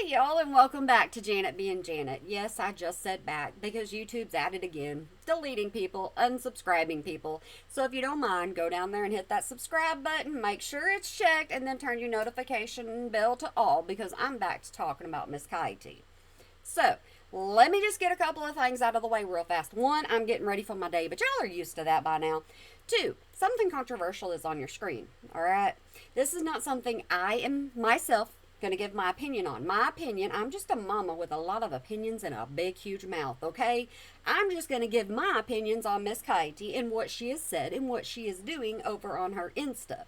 Hey y'all, and welcome back to Janet being Janet. Yes, I just said back because YouTube's at it again, deleting people, unsubscribing people. So if you don't mind, go down there and hit that subscribe button, make sure it's checked, and then turn your notification bell to all because I'm back to talking about Miss Katie. So, let me just get a couple of things out of the way real fast. One, I'm getting ready for my day, but y'all are used to that by now. Two, something controversial is on your screen. All right? This is not something I am myself going to give my opinion on. My opinion, I'm just a mama with a lot of opinions and a big, huge mouth, okay? I'm just going to give my opinions on Miss Katie and what she has said and what she is doing over on her Insta.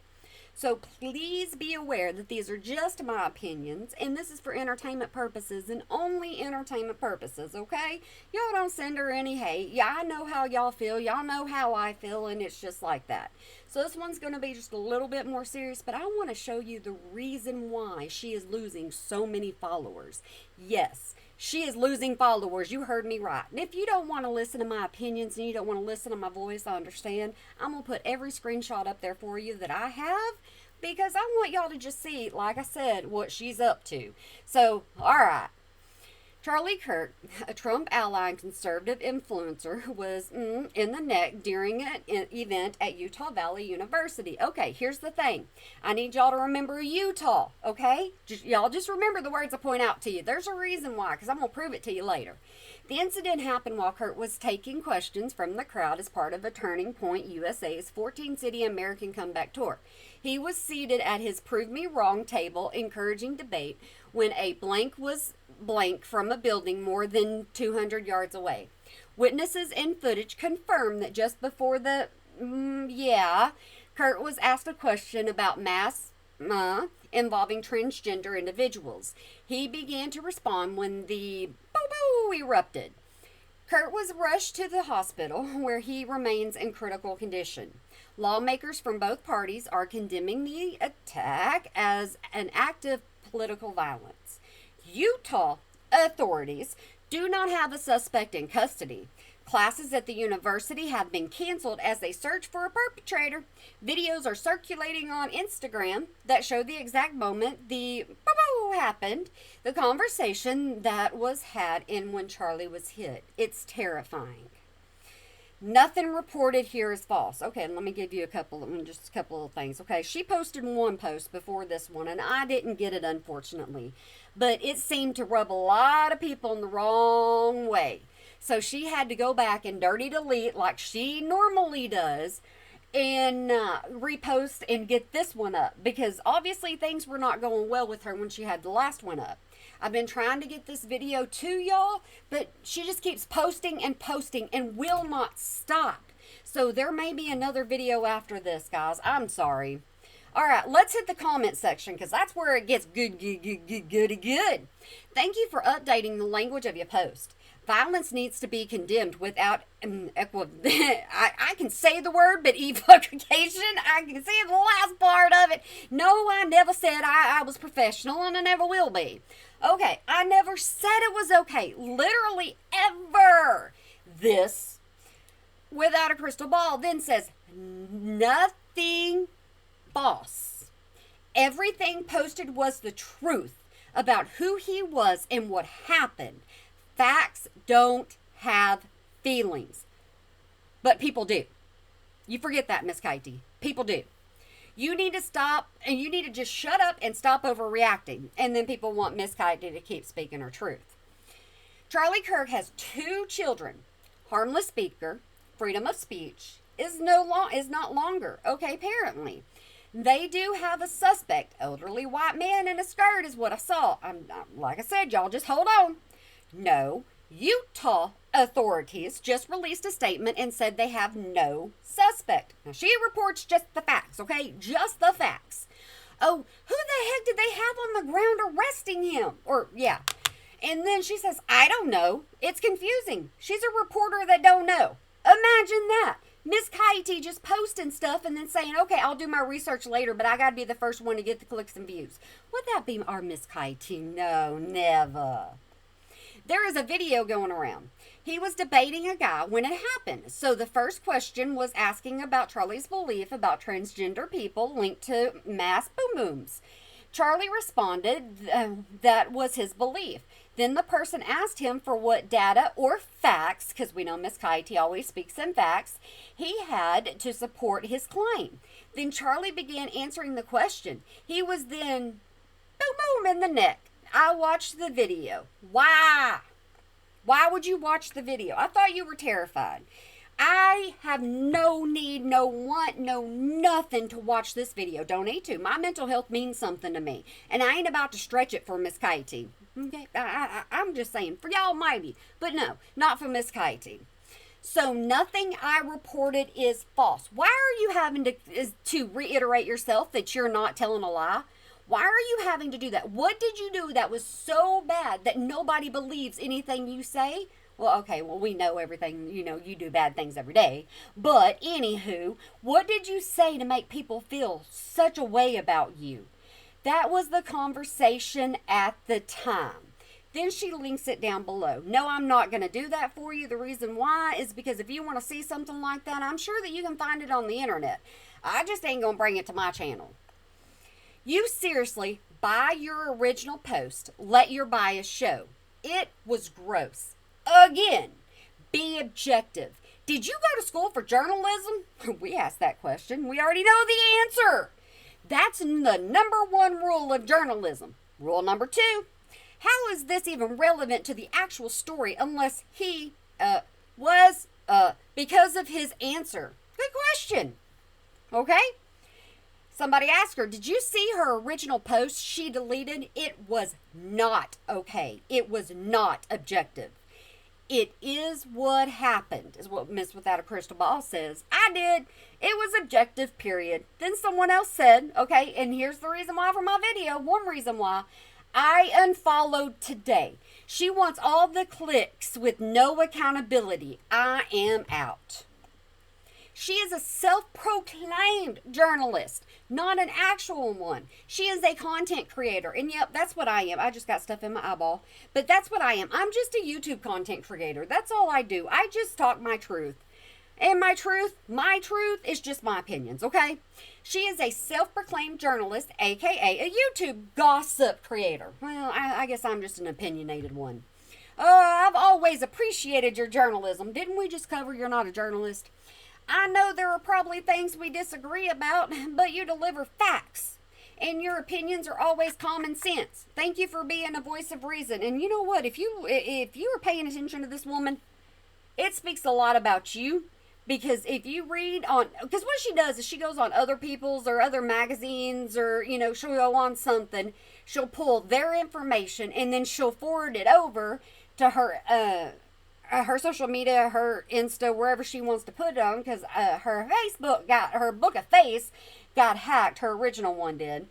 So please be aware that these are just my opinions and this is for entertainment purposes and only entertainment purposes, okay? Y'all don't send her any hate. Yeah, I know how y'all feel. Y'all know how I feel, and it's just like that. So this one's going to be just a little bit more serious, but I want to show you the reason why she is losing so many followers. Yes, she is losing followers. You heard me right. And if you don't want to listen to my opinions and you don't want to listen to my voice, I understand. I'm going to put every screenshot up there for you that I have because I want y'all to just see, like I said, what she's up to. So, all right. Charlie Kirk, a Trump ally and conservative influencer, was in the neck during an event at Utah Valley University. Okay, here's the thing. I need y'all to remember Utah, okay? Y'all just remember the words I point out to you. There's a reason why, because I'm going to prove it to you later. The incident happened while Kurt was taking questions from the crowd as part of a Turning Point USA's 14-city American comeback tour. He was seated at his Prove Me Wrong table, encouraging debate, when a blank was blank from a building more than 200 yards away. Witnesses and footage confirm that just before Kurt was asked a question about mass involving transgender individuals. He began to respond when the boo-boo erupted. Kurt was rushed to the hospital where he remains in critical condition. Lawmakers from both parties are condemning the attack as an act of political violence. Utah authorities do not have a suspect in custody. Classes at the university have been canceled as they search for a perpetrator. Videos are circulating on Instagram that show the exact moment the boo-boo happened, the conversation that was had in when Charlie was hit. It's terrifying. Nothing reported here is false. Okay, let me give you just a couple of things. Okay, she posted one post before this one, and I didn't get it, unfortunately. But it seemed to rub a lot of people in the wrong way. So she had to go back and dirty delete like she normally does and repost and get this one up. Because obviously things were not going well with her when she had the last one up. I've been trying to get this video to y'all, but she just keeps posting and will not stop. So there may be another video after this, guys. I'm sorry. All right, let's hit the comment section because that's where it gets good. Thank you for updating the language of your post. Violence needs to be condemned without I can say the word, but evocation, I can say the last part of it. No, I never said I was professional, and I never will be. Okay, I never said it was okay. Literally ever. This, without a crystal ball, then says nothing false. Everything posted was the truth about who he was and what happened. Facts don't have feelings. But people do. You forget that, Miss Katie. People do. You need to stop, and you need to just shut up and stop overreacting. And then people want Miss Katie to keep speaking her truth. Charlie Kirk has 2 children. Harmless speaker, freedom of speech is not longer. Okay, apparently. They do have a suspect. Elderly white man in a skirt is what I saw. Like I said, y'all just hold on. No, Utah authorities just released a statement and said they have no suspect. Now, she reports just the facts, okay? Just the facts. Oh, who the heck did they have on the ground arresting him? And then she says, I don't know. It's confusing. She's a reporter that don't know. Imagine that. Miss Katie just posting stuff and then saying, okay, I'll do my research later, but I got to be the first one to get the clicks and views. Would that be our Miss Katie? No, never. There is a video going around. He was debating a guy when it happened. So the first question was asking about Charlie's belief about transgender people linked to mass boom booms. Charlie responded that was his belief. Then the person asked him for what data or facts, because we know Miss Kaiti always speaks in facts, he had to support his claim. Then Charlie began answering the question. He was then boom, boom in the neck. I watched the video. Why? Why would you watch the video? I thought you were terrified. I have no need, no want, no nothing to watch this video. Don't need to. My mental health means something to me. And I ain't about to stretch it for Miss Kaiti. Okay? I'm just saying, for y'all mighty. But no, not for Miss Kaiti. So nothing I reported is false. Why are you having to reiterate yourself that you're not telling a lie? Why are you having to do that? What did you do that was so bad that nobody believes anything you say? Well, okay, well, we know everything, you do bad things every day. But, anywho, what did you say to make people feel such a way about you? That was the conversation at the time. Then she links it down below. No, I'm not going to do that for you. The reason why is because if you want to see something like that, I'm sure that you can find it on the internet. I just ain't going to bring it to my channel. You seriously, by your original post, let your bias show. It was gross. Again, be objective. Did you go to school for journalism? We asked that question. We already know the answer. That's the number one rule of journalism. Rule number 2. How is this even relevant to the actual story unless he was because of his answer? Good question. Okay? Somebody asked her, did you see her original post she deleted? It was not okay. It was not objective. It is what happened, is what Miss Without a Crystal Ball says. I did. It was objective, period. Then someone else said, okay, and here's the reason why for my video. One reason why. I unfollowed today. She wants all the clicks with no accountability. I am out. She is a self-proclaimed journalist, not an actual one. She is a content creator. And yep, that's what I am. I just got stuff in my eyeball. But that's what I am. I'm just a YouTube content creator. That's all I do. I just talk my truth. And my truth is just my opinions, okay? She is a self-proclaimed journalist, a.k.a. a YouTube gossip creator. Well, I guess I'm just an opinionated one. I've always appreciated your journalism. Didn't we just cover you're not a journalist? I know there are probably things we disagree about, but you deliver facts. And your opinions are always common sense. Thank you for being a voice of reason. And you know what? If you are paying attention to this woman, it speaks a lot about you. Because if you read on, because what she does is she goes on other people's or other magazines or, she'll go on something. She'll pull their information and then she'll forward it over to her social media, her Insta, wherever she wants to put it on. Because her her Book of Face got hacked. Her original one did.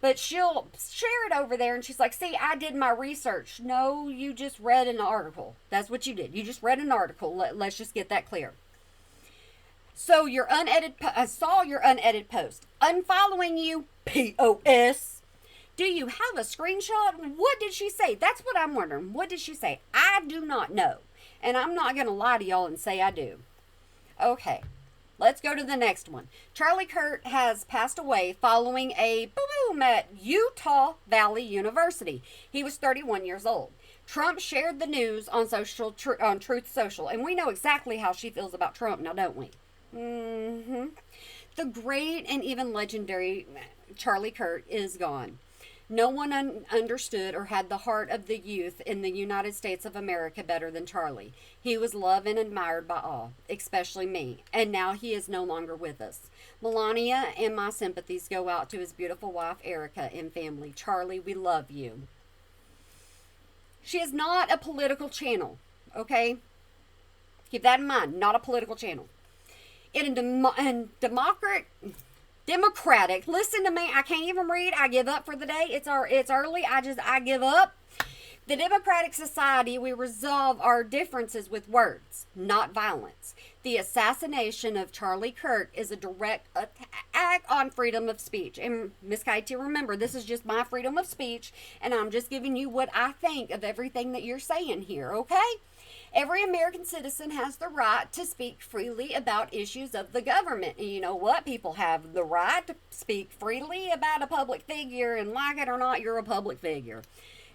But she'll share it over there and she's like, see, I did my research. No, you just read an article. That's what you did. You just read an article. Let's just get that clear. So your I saw your unedited post. Unfollowing you, POS. Do you have a screenshot? What did she say? That's what I'm wondering. What did she say? I do not know. And I'm not going to lie to y'all and say I do. Okay, let's go to the next one. Charlie Kirk has passed away following a boom at Utah Valley University. He was 31 years old. Trump shared the news on on Truth Social. And we know exactly how she feels about Trump now, don't we? The great and even legendary Charlie Kirk is gone. No one understood or had the heart of the youth in the United States of America better than Charlie. He was loved and admired by all, especially me, and now he is no longer with us. Melania and my sympathies go out to his beautiful wife, Erica, and family. Charlie, we love you. She is not a political channel, okay? Keep that in mind, not a political channel. In a democratic, listen to me, I can't even read, I give up for the day, it's early, I give up. The democratic society, we resolve our differences with words, not violence. The assassination of Charlie Kirk is a direct attack on freedom of speech. And Miss Katie, remember, this is just my freedom of speech, and I'm just giving you what I think of everything that you're saying here, okay? Every American citizen has the right to speak freely about issues of the government. And you know what? People have the right to speak freely about a public figure, and like it or not, you're a public figure.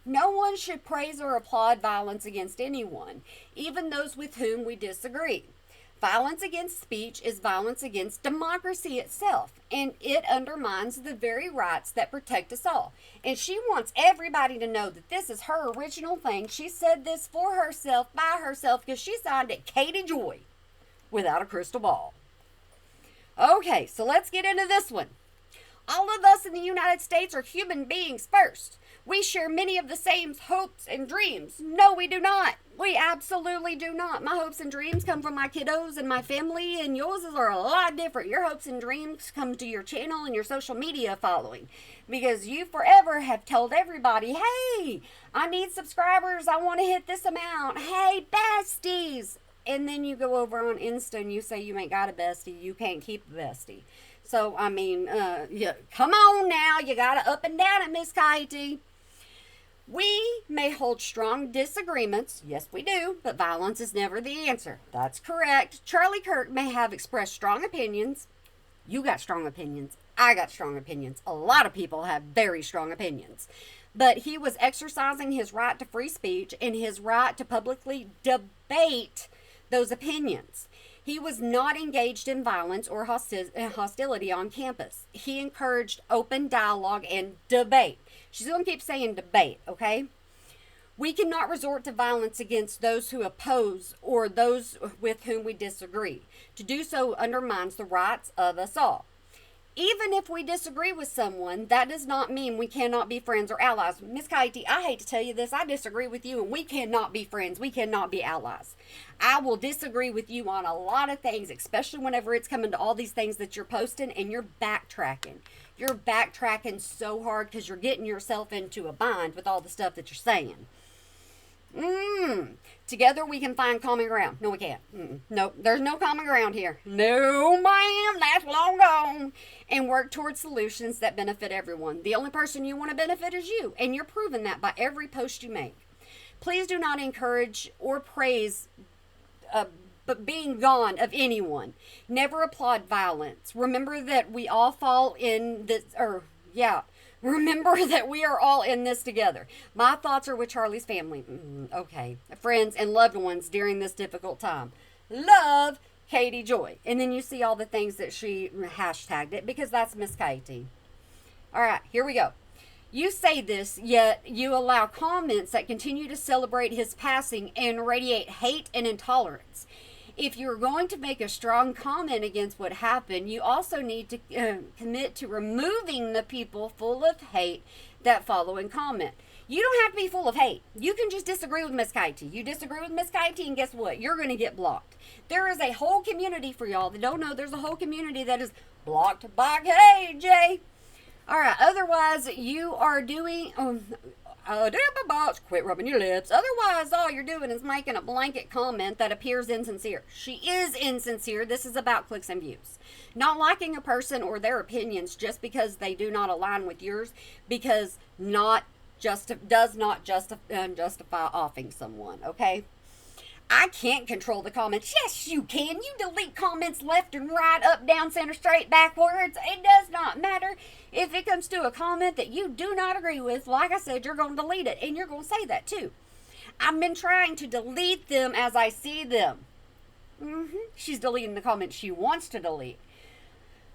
No one should praise or applaud violence against anyone, even those with whom we disagree. Violence against speech is violence against democracy itself, and it undermines the very rights that protect us all. And she wants everybody to know that this is her original thing. She said this for herself, by herself, because she signed it Katie Joy without a crystal ball. Okay, so let's get into this one. All of us in the United States are human beings first. We share many of the same hopes and dreams. No, we do not. We absolutely do not. My hopes and dreams come from my kiddos and my family, and yours are a lot different. Your hopes and dreams come to your channel and your social media following, because you forever have told everybody, hey, I need subscribers. I want to hit this amount. Hey, besties. And then you go over on Insta and you say you ain't got a bestie. You can't keep a bestie. So, I mean, yeah, come on now. You got to up and down it, Miss Katie. We may hold strong disagreements. Yes, we do. But violence is never the answer. That's correct. Charlie Kirk may have expressed strong opinions. You got strong opinions. I got strong opinions. A lot of people have very strong opinions. But he was exercising his right to free speech and his right to publicly debate those opinions. He was not engaged in violence or hostility on campus. He encouraged open dialogue and debate. She's going to keep saying debate, okay? We cannot resort to violence against those who oppose or those with whom we disagree. To do so undermines the rights of us all. Even if we disagree with someone, that does not mean we cannot be friends or allies. Miss Katie, I hate to tell you this, I disagree with you, and we cannot be friends. We cannot be allies. I will disagree with you on a lot of things, especially whenever it's coming to all these things that you're posting and you're backtracking. You're backtracking so hard because you're getting yourself into a bind with all the stuff that you're saying. Together we can find common ground. No, we can't. Nope, there's no common ground here. No, ma'am, that's long gone. And work towards solutions that benefit everyone. The only person you want to benefit is you, and you're proving that by every post you make. Please do not encourage or praise but being gone of anyone. Never applaud violence. Remember that we all fall in this, remember that we are all in this together. My thoughts are with Charlie's family. Okay. Friends and loved ones during this difficult time. Love, Katie Joy. And then you see all the things that she hashtagged it, because that's Miss Katie. All right, here we go. You say this, yet you allow comments that continue to celebrate his passing and radiate hate and intolerance. If you're going to make a strong comment against what happened, you also need to commit to removing the people full of hate that follow and comment. You don't have to be full of hate. You can just disagree with Miss Katie. You disagree with Miss Katie, and guess what? You're going to get blocked. There is a whole community, for y'all that don't know, there's a whole community that is blocked by KJ. All right, otherwise, you are doing... quit rubbing your lips. Otherwise, all you're doing is making a blanket comment that appears insincere. She is insincere. This is about clicks and views. Not liking a person or their opinions just because they do not align with yours, because does not justify offing someone, okay? I can't control the comments. Yes, you can. You delete comments left and right, up, down, center, straight, backwards. It does not matter. If it comes to a comment that you do not agree with, like I said, you're going to delete it. And you're going to say that too. I've been trying to delete them as I see them. She's deleting the comments she wants to delete.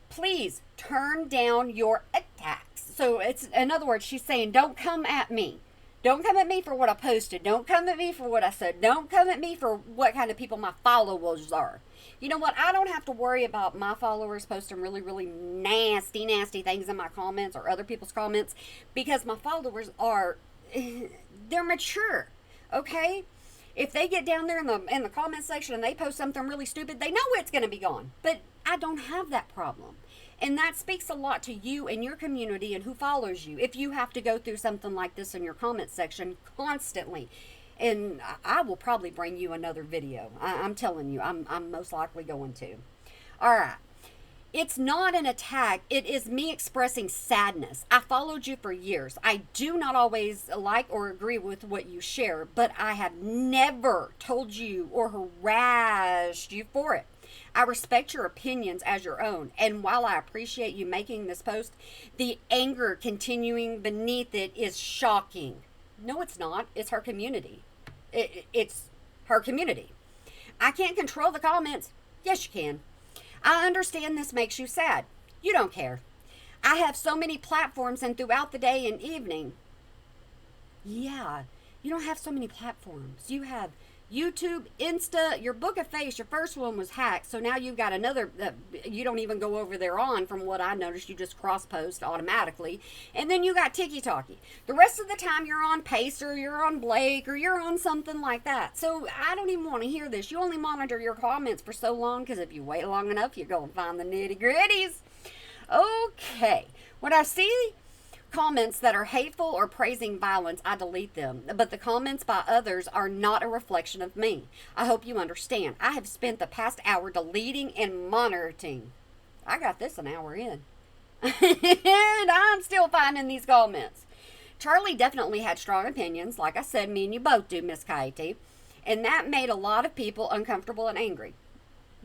Please turn down your attacks. So it's, in other words, she's saying, don't come at me. Don't come at me for what I posted. Don't come at me for what I said. Don't come at me for what kind of people my followers are. You know what? I don't have to worry about my followers posting really, really nasty things in my comments or other people's comments, because my followers are, they're mature, okay? If they get down there in the comment section and they post something really stupid, they know it's going to be gone. But I don't have that problem. And that speaks a lot to you and your community and who follows you if you have to go through something like this in your comment section constantly. And I will probably bring you another video. I'm telling you, I'm most likely going to. All right. It's not an attack. It is me expressing sadness. I followed you for years. I do not always like or agree with what you share, but I have never told you or harassed you for it. I respect your opinions as your own. And while I appreciate you making this post, the anger continuing beneath it is shocking. No, it's not. It's her community. It's her community. I can't control the comments. Yes, you can. I understand this makes you sad. You don't care. I have so many platforms and throughout the day and evening. Yeah, you don't have so many platforms. You have YouTube, Insta, your Book of Face. Your first one was hacked, so now you've got another you don't even go over there on, from what I noticed. You just cross post automatically. And then you got TikTok. The rest of the time you're on Pacer, you're on Blake, or you're on something like that. So I don't even want to hear this. You only monitor your comments for so long, because if you wait long enough, you're going to find the nitty gritties. Okay, when I see comments that are hateful or praising violence, I delete them. But the comments by others are not a reflection of me. I hope you understand. I have spent the past hour deleting and monitoring. I got this an hour in. And I'm still finding these comments. Charlie definitely had strong opinions. Like I said, me and you both do, Miss Katie. And that made a lot of people uncomfortable and angry.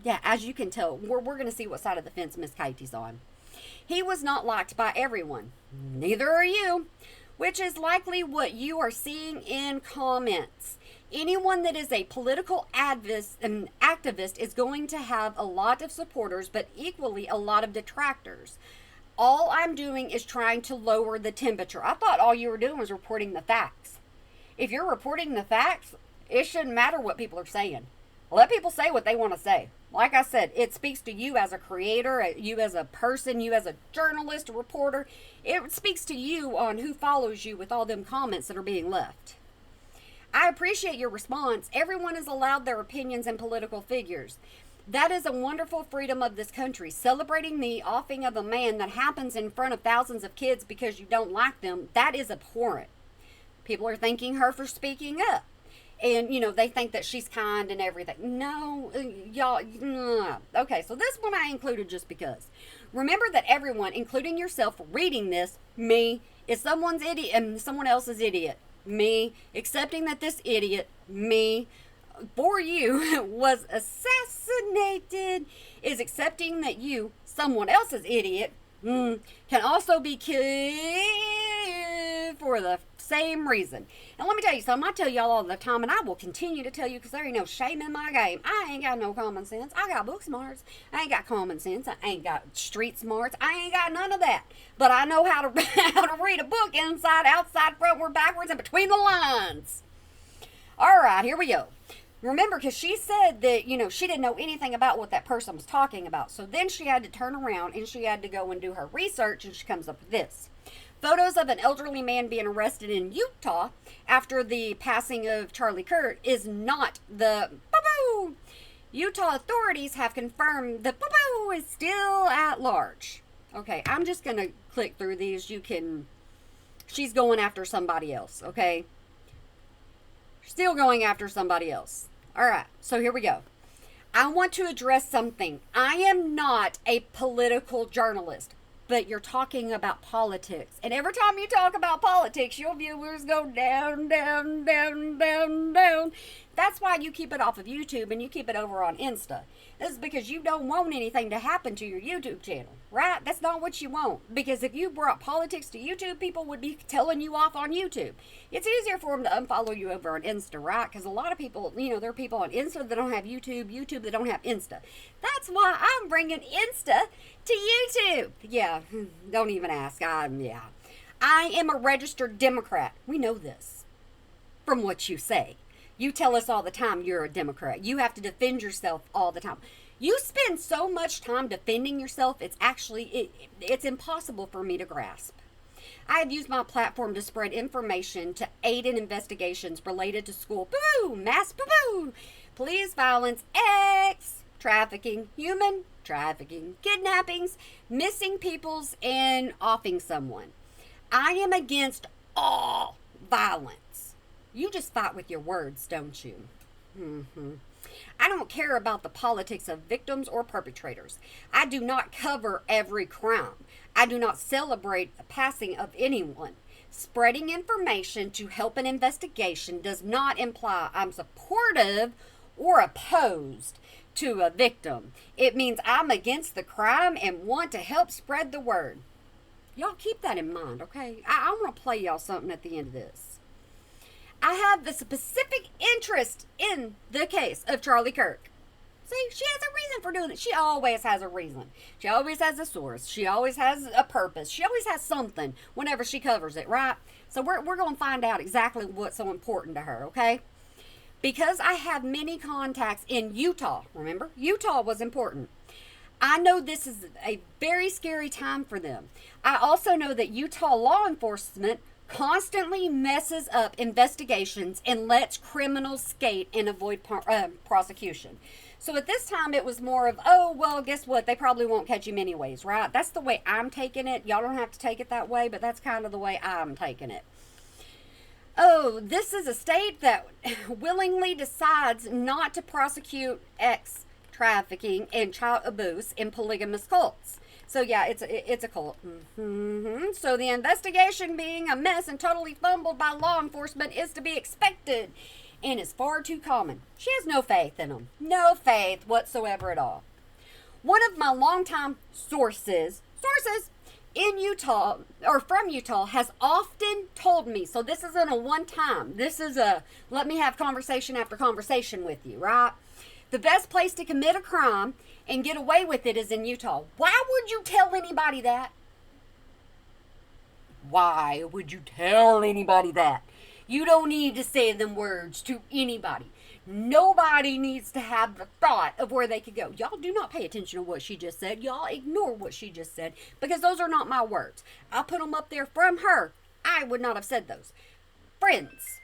Yeah, as you can tell, we're going to see what side of the fence Miss Katie's on. He was not liked by everyone. Neither are you, which is likely what you are seeing in comments. Anyone that is a political activist is going to have a lot of supporters, but equally a lot of detractors. All I'm doing is trying to lower the temperature. I thought all you were doing was reporting the facts. If you're reporting the facts, it shouldn't matter what people are saying. Let people say what they want to say. Like I said, it speaks to you as a creator, you as a person, you as a journalist, a reporter. It speaks to you on who follows you with all them comments that are being left. I appreciate your response. Everyone is allowed their opinions and political figures. That is a wonderful freedom of this country. Celebrating the offing of a man that happens in front of thousands of kids because you don't like them, that is abhorrent. People are thanking her for speaking up. And, you know, they think that she's kind and everything. No, y'all. Okay, so this one I included just because. Remember that everyone, including yourself, reading this, me, is someone's idiot and someone else's idiot. Me, accepting that this idiot, me, for you, was assassinated, is accepting that you, someone else's idiot, can also be killed for the same reason. And let me tell you something. I tell y'all all the time, and I will continue to tell you, because there ain't no shame in my game. I ain't got no common sense. I got book smarts. I ain't got common sense. I ain't got street smarts. I ain't got none of that. But I know how to read a book inside, outside, frontward, backwards, and between the lines. All right, here we go. Remember, because she said that, you know, she didn't know anything about what that person was talking about. So then she had to turn around and she had to go and do her research, and she comes up with this. Photos of an elderly man being arrested in Utah after the passing of Charlie Kirk is not the boo-boo. Utah authorities have confirmed the boo-boo is still at large. Okay, I'm just going to click through these. She's going after somebody else, okay? Still going after somebody else. All right, so here we go. I want to address something. I am not a political journalist, but you're talking about politics. And every time you talk about politics, your viewers go down, down, down, down, down. That's why you keep it off of YouTube and you keep it over on Insta. This is because you don't want anything to happen to your YouTube channel, right? That's not what you want. Because if you brought politics to YouTube, people would be telling you off on YouTube. It's easier for them to unfollow you over on Insta, right? Because a lot of people, you know, there are people on Insta that don't have YouTube, YouTube that don't have Insta. That's why I'm bringing Insta to YouTube. Yeah, don't even ask. I am a registered Democrat. We know this from what you say. You tell us all the time you're a Democrat. You have to defend yourself all the time. You spend so much time defending yourself, it's impossible for me to grasp. I have used my platform to spread information to aid in investigations related to school mass police violence, trafficking, human trafficking, kidnappings, missing peoples, and offing someone. I am against all violence. You just fight with your words, don't you? I don't care about the politics of victims or perpetrators. I do not cover every crime. I do not celebrate the passing of anyone. Spreading information to help an investigation does not imply I'm supportive or opposed to a victim. It means I'm against the crime and want to help spread the word. Y'all keep that in mind, okay? I want to play y'all something at the end of this. I have the specific interest in the case of Charlie Kirk. See, she has a reason for doing it. She always has a reason. She always has a source. She always has a purpose. She always has something whenever she covers it, right? So we're going to find out exactly what's so important to her, okay? Because I have many contacts in Utah, remember? Utah was important. I know this is a very scary time for them. I also know that Utah law enforcement constantly messes up investigations and lets criminals skate and avoid prosecution. So at this time, it was more of, oh, well, guess what? They probably won't catch him anyways, right? That's the way I'm taking it. Y'all don't have to take it that way, but that's kind of the way I'm taking it. Oh, this is a state that willingly decides not to prosecute trafficking and child abuse in polygamous cults. So yeah, it's a cult. So the investigation being a mess and totally fumbled by law enforcement is to be expected and is far too common. She has no faith in them. No faith whatsoever at all. One of my longtime sources in Utah, or from Utah, has often told me, so this isn't a one time, this is a let me have conversation after conversation with you, right? The best place to commit a crime and get away with it is in Utah. Why would you tell anybody that? Why would you tell anybody that? You don't need to say them words to anybody. Nobody needs to have the thought of where they could go. Y'all do not pay attention to what she just said. Y'all ignore what she just said because those are not my words. I put them up there from her. I would not have said those. Friends.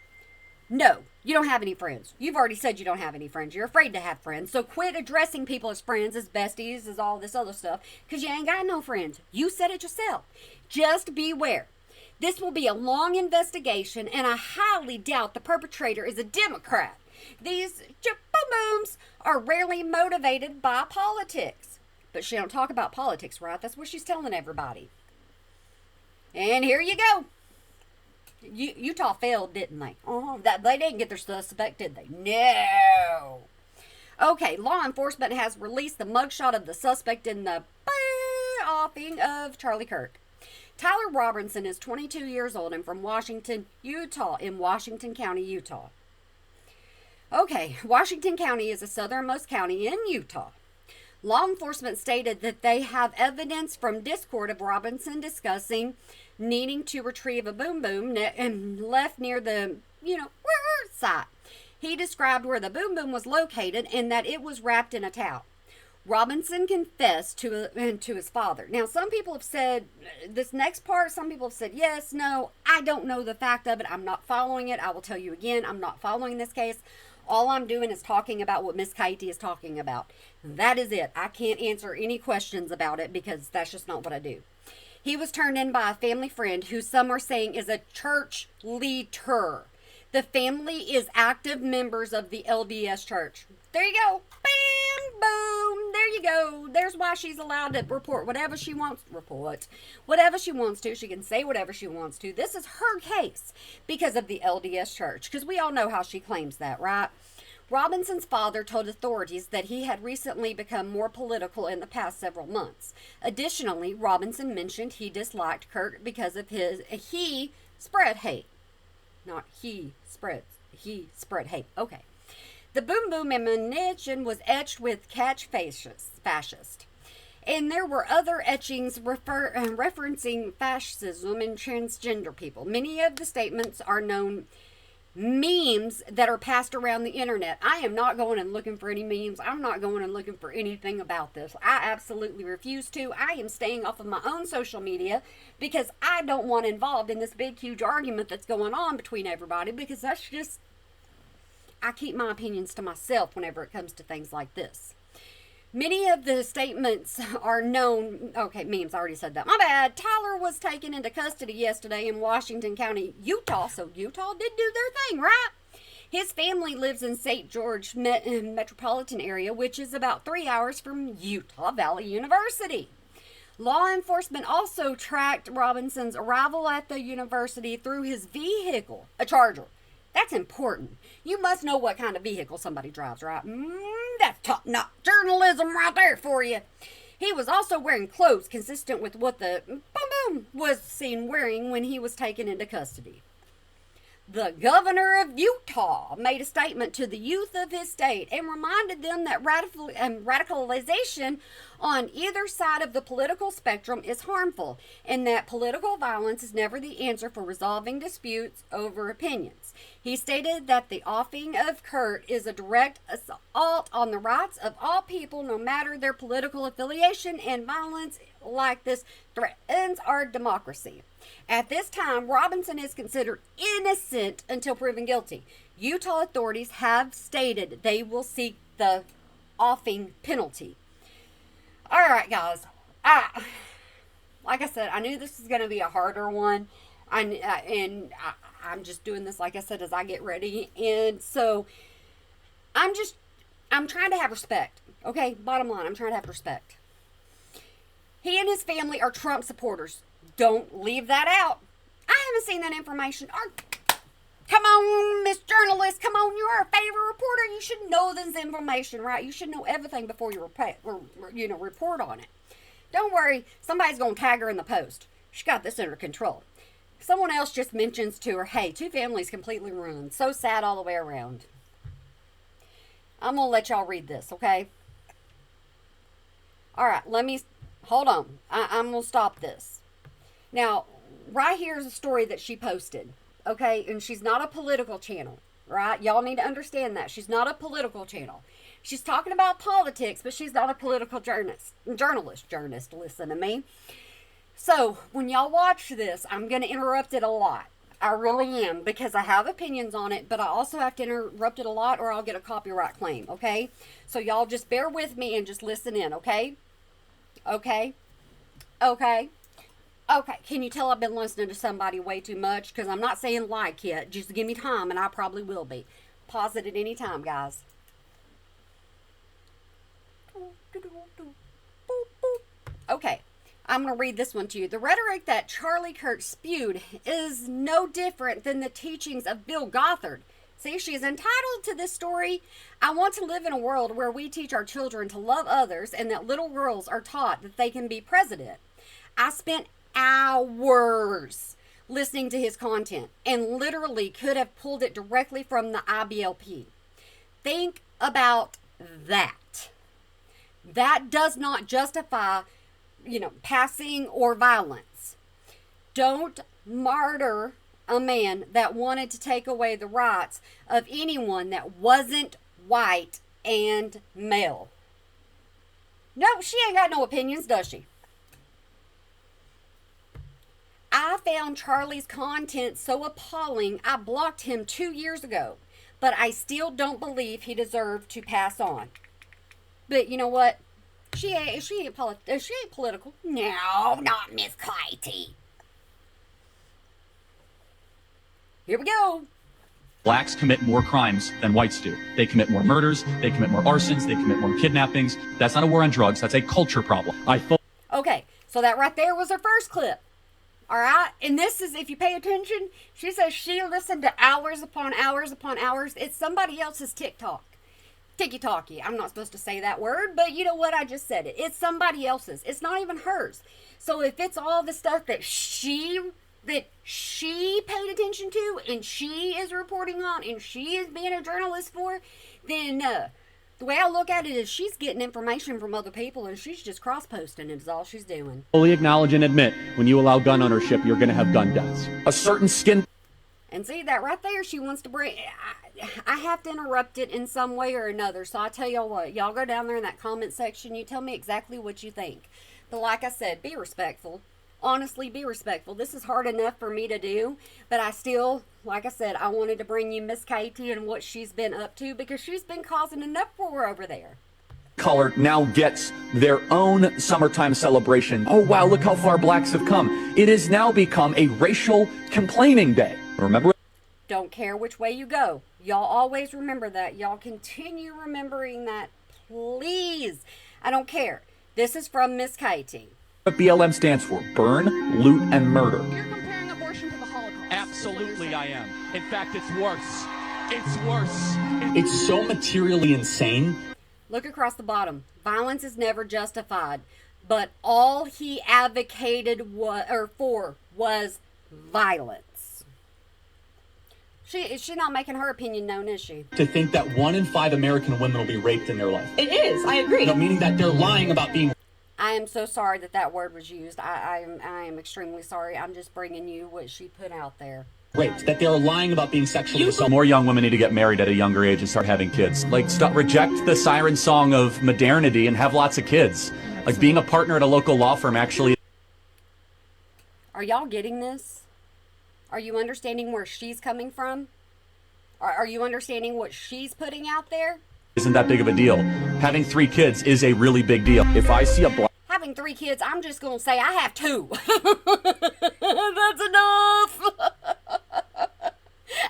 No, you don't have any friends. You've already said you don't have any friends. You're afraid to have friends. So quit addressing people as friends, as besties, as all this other stuff because you ain't got no friends. You said it yourself. Just beware. This will be a long investigation, and I highly doubt the perpetrator is a Democrat. These booms are rarely motivated by politics. But she don't talk about politics, right? That's what she's telling everybody. And here you go. Utah failed, didn't they? They didn't get their suspect, did they? No. Okay, law enforcement has released the mugshot of the suspect in the offing of Charlie Kirk. Tyler Robinson is 22 years old and from Washington, Utah, in Washington County, Utah. Okay, Washington County is the southernmost county in Utah. Law enforcement stated that they have evidence from Discord of Robinson discussing needing to retrieve a boom and left near the, site. He described where the boom was located and that it was wrapped in a towel. Robinson confessed to his father. Now, some people have said this next part, some people have said yes, no. I don't know the fact of it. I'm not following it. I will tell you again, I'm not following this case. All I'm doing is talking about what Miss Katie is talking about. That is it. I can't answer any questions about it because that's just not what I do. He was turned in by a family friend who some are saying is a church leader. The family is active members of the LDS church. There you go. Bam, boom. There you go. There's why she's allowed to report whatever she wants. Whatever she wants to. She can say whatever she wants to. This is her case because of the LDS church. Because we all know how she claims that, right? Robinson's father told authorities that he had recently become more political in the past several months. Additionally, Robinson mentioned he disliked Kirk because of he spread hate. Not he spread hate. Okay. The boom ammunition was etched with catch fascist. And there were other etchings referencing fascism and transgender people. Many of the statements are known memes that are passed around the internet. I am not going and looking for any memes. I'm not going and looking for anything about this. I absolutely refuse to. I am staying off of my own social media because I don't want involved in this big, huge argument that's going on between everybody because that's just, I keep my opinions to myself whenever it comes to things like this. Many of the statements are known. Okay, memes, I already said that. My bad. Tyler was taken into custody yesterday in Washington County, Utah. So Utah did do their thing, right? His family lives in St. George metropolitan area, which is about 3 hours from Utah Valley University. Law enforcement also tracked Robinson's arrival at the university through his vehicle, a Charger. That's important. You must know what kind of vehicle somebody drives, right? That's top-notch journalism right there for you. He was also wearing clothes consistent with what the boom boom was seen wearing when he was taken into custody. The governor of Utah made a statement to the youth of his state and reminded them that radicalization on either side of the political spectrum is harmful and that political violence is never the answer for resolving disputes over opinions. He stated that the offing of Kurt is a direct assault on the rights of all people, no matter their political affiliation, and violence like this threatens our democracy. At this time, Robinson is considered innocent until proven guilty. Utah authorities have stated they will seek the offing penalty. All right, guys. Like I said, I knew this was going to be a harder one. I'm just doing this, like I said, as I get ready. And so I'm trying to have respect. Okay, bottom line, I'm trying to have respect. He and his family are Trump supporters. Don't leave that out. I haven't seen that information. Come on, Miss Journalist. Come on, you're our favorite reporter. You should know this information, right? You should know everything before you report on it. Don't worry. Somebody's going to tag her in the post. She got this under control. Someone else just mentions to her, hey, 2 families completely ruined. So sad all the way around. I'm going to let y'all read this, okay? All right, hold on. I'm going to stop this. Now, right here is a story that she posted, okay? And she's not a political channel, right? Y'all need to understand that. She's not a political channel. She's talking about politics, but she's not a political journalist. Listen to me. So, when y'all watch this, I'm going to interrupt it a lot. I really am, because I have opinions on it, but I also have to interrupt it a lot or I'll get a copyright claim, okay? So, y'all just bear with me and just listen in, okay? Okay? Okay? Okay, can you tell I've been listening to somebody way too much? Because I'm not saying like yet. Just give me time, and I probably will be. Pause it at any time, guys. Okay, I'm going to read this one to you. The rhetoric that Charlie Kirk spewed is no different than the teachings of Bill Gothard. See, she is entitled to this story. I want to live in a world where we teach our children to love others and that little girls are taught that they can be president. I spent hours listening to his content and literally could have pulled it directly from the IBLP. Think about that. That does not justify, passing or violence. Don't martyr a man that wanted to take away the rights of anyone that wasn't white and male. No, she ain't got no opinions, does she? I found Charlie's content so appalling, I blocked him 2 years ago. But I still don't believe he deserved to pass on. But you know what? She ain't political. No, not Miss Clytie. Here we go. Blacks commit more crimes than whites do. They commit more murders, they commit more arsons, they commit more kidnappings. That's not a war on drugs, that's a culture problem. Okay, so that right there was her first clip. All right, and this is, if you pay attention, she says she listened to hours upon hours upon hours. It's somebody else's TikTok. Tiki-talkie. I'm not supposed to say that word, but you know what? I just said it. It's somebody else's. It's not even hers. So if it's all the stuff that she paid attention to and she is reporting on and she is being a journalist for, then the way I look at it is she's getting information from other people and she's just cross-posting is all she's doing. Fully acknowledge and admit when you allow gun ownership, you're going to have gun deaths. A certain skin... And see, that right there, she wants to bring... I have to interrupt it in some way or another. So I tell y'all what, y'all go down there in that comment section. You tell me exactly what you think. But like I said, be respectful. Honestly, be respectful. This is hard enough for me to do. But I still, like I said, I wanted to bring you Miss Katie and what she's been up to because she's been causing enough for her over there. color now gets their own summertime celebration. Oh wow, look how far blacks have come. It has now become a racial complaining day. Remember? Don't care which way you go. Y'all always remember that. Y'all continue remembering that, please. I don't care. This is from Miss Katie. What BLM stands for: burn, loot, and murder. You're comparing abortion to the Holocaust. Absolutely I am. In fact, it's worse. It's worse. It's so materially insane. Look across the bottom. Violence is never justified, but all he advocated for was violence. She's not making her opinion known, is she? To think that 1 in 5 American women will be raped in their life. It is. I agree. No, meaning that they're lying about being. I am so sorry that word was used. I am extremely sorry. I'm just bringing you what she put out there. Raped, that they're lying about being sexually assaulted. More young women need to get married at a younger age and start having kids. Like, reject the siren song of modernity and have lots of kids. Like, being a partner at a local law firm actually. Are y'all getting this? Are you understanding where she's coming from? Are you understanding what she's putting out there? Isn't that big of a deal. Having 3 kids is a really big deal. If I see a black. Having 3 kids, I'm just going to say I have 2. That's enough.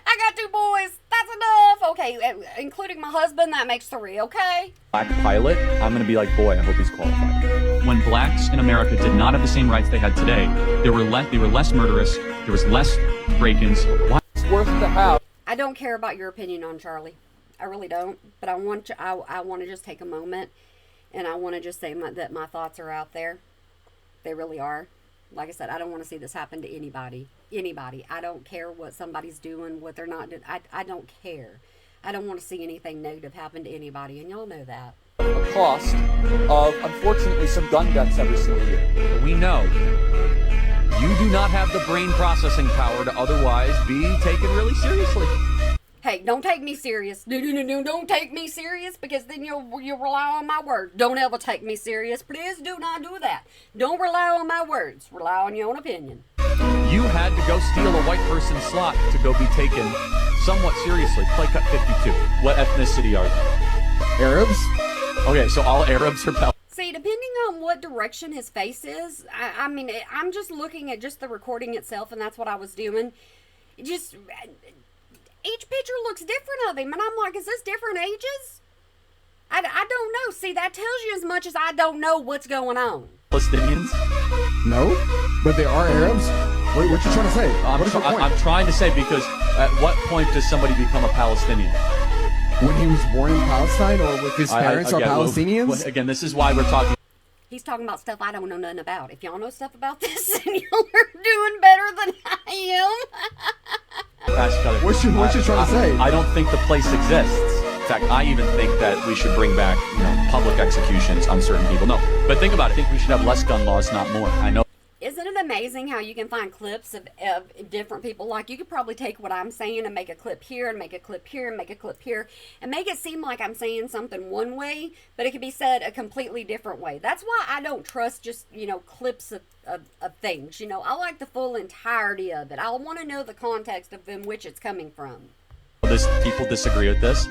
I got 2 boys. That's enough. Okay, including my husband, that makes 3, okay? Black pilot, I'm going to be like, boy, I hope he's qualified. When blacks in America did not have the same rights they had today, they were less murderous, there was less break-ins. Why? It's worth the house. I don't care about your opinion on Charlie. I really don't. But I want to just take a moment, and I want to just say that my thoughts are out there. They really are. Like I said, I don't want to see this happen to anybody. I don't care what somebody's doing, what they're not doing. I don't care. I don't want to see anything negative happen to anybody, and y'all know that. A cost of, unfortunately, some gun deaths every single year. We know you do not have the brain processing power to otherwise be taken really seriously. Hey, don't take me serious. No, don't take me serious, because then you'll rely on my word. Don't ever take me serious. Please do not do that. Don't rely on my words. Rely on your own opinion. You had to go steal a white person's slot to go be taken somewhat seriously. Play cut 52. What ethnicity are they? Arabs? Okay, so all Arabs are Palestinians. See, depending on what direction his face is, I mean, I'm just looking at just the recording itself, and that's what I was doing. Just, each picture looks different of him, and I'm like, is this different ages? I don't know. See, that tells you as much as I don't know what's going on. Palestinians? No, but they are Arabs. What you trying to say? What is your point? I'm trying to say, because at what point does somebody become a Palestinian? When he was born in Palestine, or with his parents are Palestinians? Well, again, this is why we're talking. He's talking about stuff I don't know nothing about. If y'all know stuff about this, then y'all are doing better than I am. What you trying to say? I don't think the place exists. In fact, I even think that we should bring back, public executions on certain people. No, but think about it. I think we should have less gun laws, not more. I know. Isn't it amazing how you can find clips of different people? Like, you could probably take what I'm saying and make a clip here and make a clip here and make a clip here and make it seem like I'm saying something one way, but it could be said a completely different way. That's why I don't trust just, clips of things. I like the full entirety of it. I want to know the context of in which it's coming from. People disagree with this.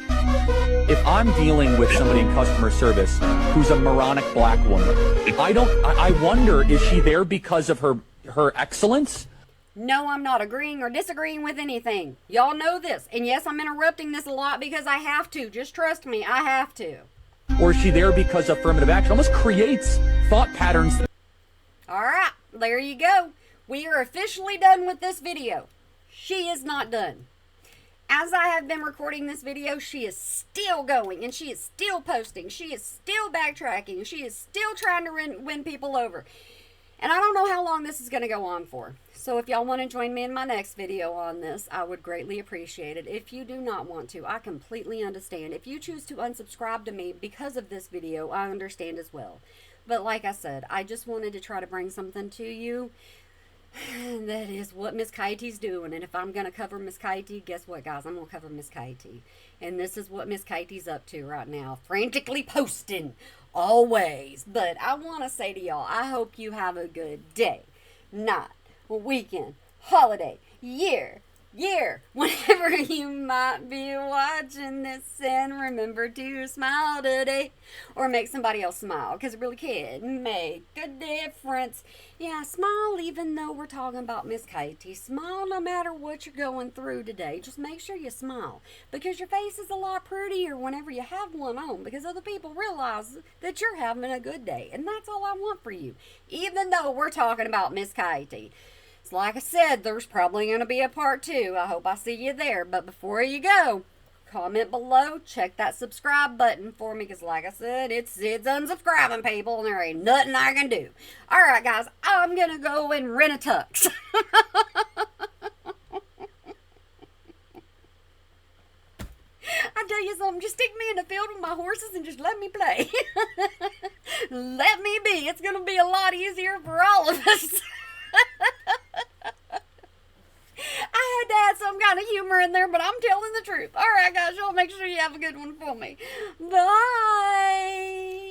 If I'm dealing with somebody in customer service who's a moronic black woman, I wonder, is she there because of her excellence? No, I'm not agreeing or disagreeing with anything. Y'all know this. And yes, I'm interrupting this a lot because I have to. Just trust me, I have to. Or is she there because of affirmative action? Almost creates thought patterns. All right, there you go. We are officially done with this video. She is not done. As I have been recording this video, she is still going, and she is still posting. She is still backtracking. She is still trying to win people over. And I don't know how long this is going to go on for. So if y'all want to join me in my next video on this, I would greatly appreciate it. If you do not want to, I completely understand. If you choose to unsubscribe to me because of this video, I understand as well. But like I said, I just wanted to try to bring something to you. That is what Miss Kitey's doing. And if I'm going to cover Miss Kitey, guess what, guys? I'm going to cover Miss Kitey. And this is what Miss Kitey's up to right now. Frantically posting. Always. But I want to say to y'all, I hope you have a good day, night, weekend, holiday, year, year. Whenever you might be watching this, and remember to smile today, or make somebody else smile, because it really can make a difference. Yeah, smile even though we're talking about Miss Katie. Smile no matter what you're going through today. Just make sure you smile, because your face is a lot prettier whenever you have one on, because other people realize that you're having a good day, and that's all I want for you, even though we're talking about Miss Katie. So like I said, there's probably going to be a part 2. I hope I see you there. But before you go, comment below. Check that subscribe button for me. Because like I said, it's unsubscribing people. And there ain't nothing I can do. Alright guys, I'm going to go and rent a tux. I tell you something, just stick me in the field with my horses and just let me play. Let me be. It's going to be a lot easier for all of us. I had to add some kind of humor in there, but I'm telling the truth. Alright guys, y'all make sure you have a good one for me. Bye.